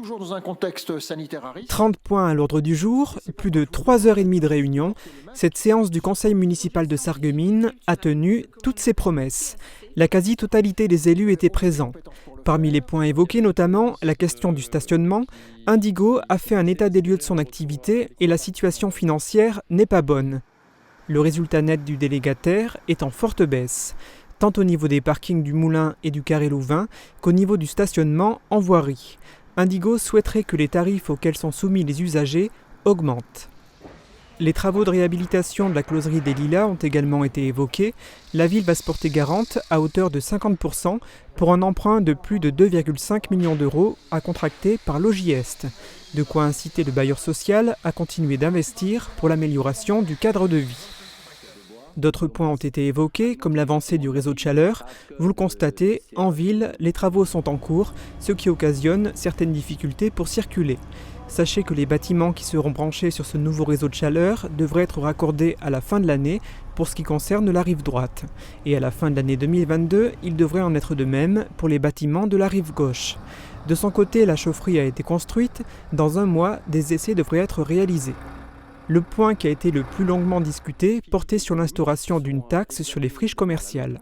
toujours dans un contexte sanitaire à risque. 30 points à l'ordre du jour, plus de 3h30 de réunion. Cette séance du conseil municipal de Sarreguemines a tenu toutes ses promesses. La quasi-totalité des élus étaient présents. Parmi les points évoqués notamment, la question du stationnement. Indigo a fait un état des lieux de son activité et la situation financière n'est pas bonne. Le résultat net du délégataire est en forte baisse, tant au niveau des parkings du Moulin et du Carré Louvain qu'au niveau du stationnement en voirie. Indigo souhaiterait que les tarifs auxquels sont soumis les usagers augmentent. Les travaux de réhabilitation de la closerie des Lilas ont également été évoqués. La ville va se porter garante à hauteur de 50% pour un emprunt de plus de 2,5 millions d'euros à contracter par Logis-Est. De quoi inciter le bailleur social à continuer d'investir pour l'amélioration du cadre de vie. D'autres points ont été évoqués, comme l'avancée du réseau de chaleur. Vous le constatez, en ville, les travaux sont en cours, ce qui occasionne certaines difficultés pour circuler. Sachez que les bâtiments qui seront branchés sur ce nouveau réseau de chaleur devraient être raccordés à la fin de l'année pour ce qui concerne la rive droite. Et à la fin de l'année 2022, il devrait en être de même pour les bâtiments de la rive gauche. De son côté, la chaufferie a été construite. Dans un mois, des essais devraient être réalisés. Le point qui a été le plus longuement discuté portait sur l'instauration d'une taxe sur les friches commerciales.